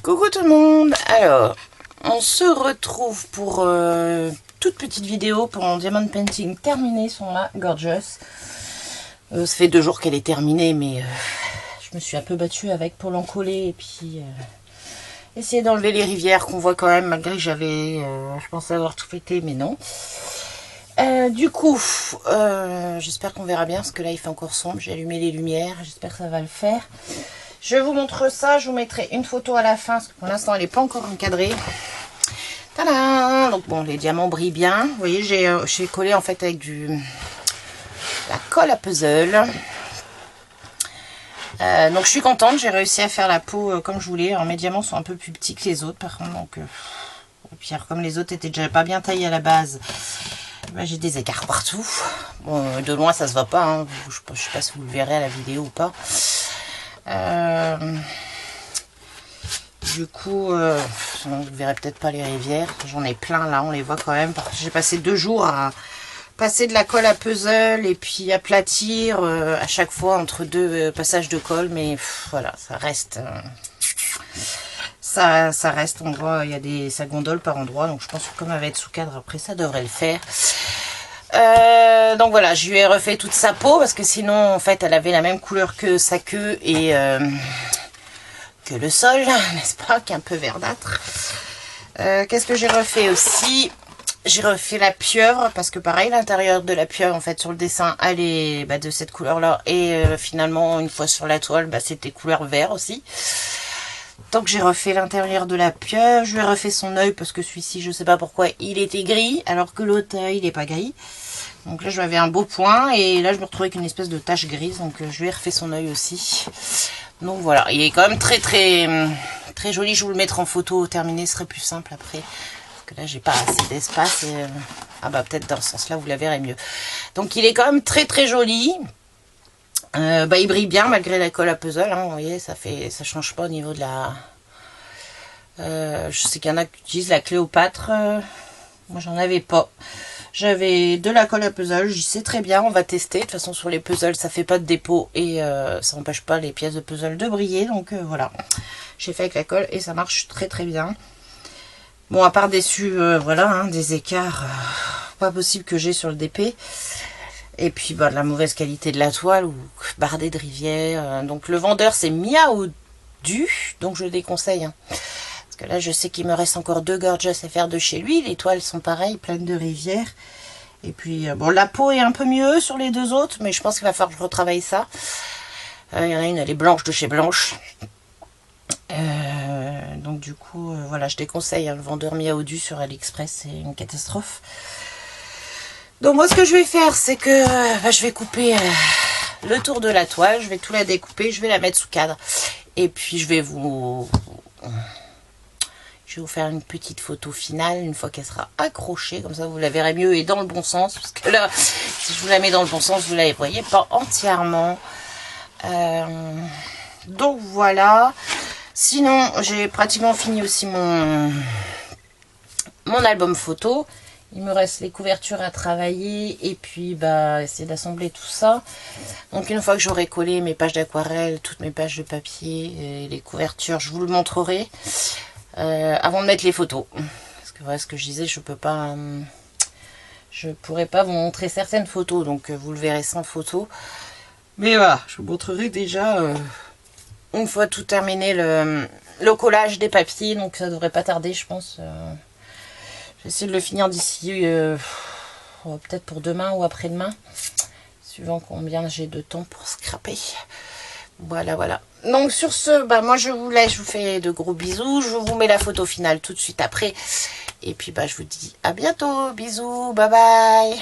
Coucou tout le monde. Alors, on se retrouve pour toute petite vidéo pour mon diamond painting terminé sur ma Gorgeous. Ça fait 2 jours qu'elle est terminée, mais je me suis un peu battue avec pour l'encoller et puis essayer d'enlever les rivières qu'on voit quand même, malgré que je pensais avoir tout pété, mais non. Du coup, j'espère qu'on verra bien, parce que là il fait encore sombre. J'ai allumé les lumières, j'espère que ça va le faire. Je vous montre ça, je vous mettrai une photo à la fin, parce que pour l'instant elle n'est pas encore encadrée. Tadam! Donc bon, les diamants brillent bien. Vous voyez, j'ai collé en fait avec la colle à puzzle. Donc je suis contente, j'ai réussi à faire la peau comme je voulais. Alors mes diamants sont un peu plus petits que les autres par contre, donc et puis comme les autres étaient déjà pas bien taillés à la base, ben, j'ai des écarts partout. Bon, de loin ça se voit pas, hein. Je sais pas si vous le verrez à la vidéo ou pas. Du coup, vous ne verrez peut-être pas les rivières. J'en ai plein là, on les voit quand même. J'ai passé 2 jours à passer de la colle à puzzle et puis aplatir à chaque fois entre 2 passages de colle. Mais voilà, ça reste. Ça reste, on voit, il y a ça gondole par endroit. Donc je pense que comme elle va être sous cadre, après ça devrait le faire. Donc voilà, je lui ai refait toute sa peau parce que sinon en fait elle avait la même couleur que sa queue et que le sol, n'est-ce pas, qui est un peu verdâtre. Qu'est-ce que j'ai refait aussi? J'ai refait la pieuvre parce que pareil, l'intérieur de la pieuvre en fait sur le dessin elle est de cette couleur là et finalement une fois sur la toile c'était couleur vert aussi. Donc j'ai refait l'intérieur de la pieuvre, je lui ai refait son œil parce que celui-ci je sais pas pourquoi il était gris alors que l'autre il n'est pas gris. Donc là j'avais un beau point et là je me retrouvais avec une espèce de tache grise, donc je lui ai refait son œil aussi. Donc voilà, il est quand même très joli, je vous le mettrai en photo terminé, ce serait plus simple après. Parce que là j'ai pas assez d'espace et peut-être dans ce sens là vous la verrez mieux. Donc il est quand même très joli. Il brille bien malgré la colle à puzzle, hein, vous voyez, ça change pas au niveau de la... je sais qu'il y en a qui utilisent la Cléopâtre, moi j'en avais pas. J'avais de la colle à puzzle, j'y sais très bien, on va tester. De toute façon sur les puzzles ça fait pas de dépôt et ça n'empêche pas les pièces de puzzle de briller, donc voilà. J'ai fait avec la colle et ça marche très bien. Bon, à part dessus, voilà, hein, des écarts pas possible que j'ai sur le DP. Et puis de la mauvaise qualité de la toile ou bardée de rivières. Donc le vendeur c'est Miaodu, donc je le déconseille. Hein. Parce que là je sais qu'il me reste encore 2 Gorgeous à faire de chez lui. Les toiles sont pareilles, pleines de rivières. Et puis bon, la peau est un peu mieux sur les 2 autres, mais je pense qu'il va falloir que je retravaille ça. Il y en a une, elle est blanche de chez Blanche. Donc du coup, voilà, je déconseille hein, le vendeur Miaodu sur AliExpress, c'est une catastrophe. Donc moi ce que je vais faire c'est que je vais couper le tour de la toile, je vais tout la découper, je vais la mettre sous cadre et puis je vais vous faire une petite photo finale une fois qu'elle sera accrochée, comme ça vous la verrez mieux et dans le bon sens, parce que là si je vous la mets dans le bon sens vous la voyez pas entièrement. Donc voilà, sinon j'ai pratiquement fini aussi mon album photo. Il me reste les couvertures à travailler et puis essayer d'assembler tout ça. Donc une fois que j'aurai collé mes pages d'aquarelle, toutes mes pages de papier et les couvertures, je vous le montrerai avant de mettre les photos. Parce que voilà ce que je disais, je pourrais pas vous montrer certaines photos, donc vous le verrez sans photo. Mais voilà, je vous montrerai déjà une fois tout terminé le collage des papiers, donc ça devrait pas tarder je pense. J'essaie de le finir d'ici peut-être pour demain ou après-demain, suivant combien j'ai de temps pour scraper. Voilà. Donc sur ce, moi je vous laisse, je vous fais de gros bisous. Je vous mets la photo finale tout de suite après. Et puis je vous dis à bientôt. Bisous, bye bye.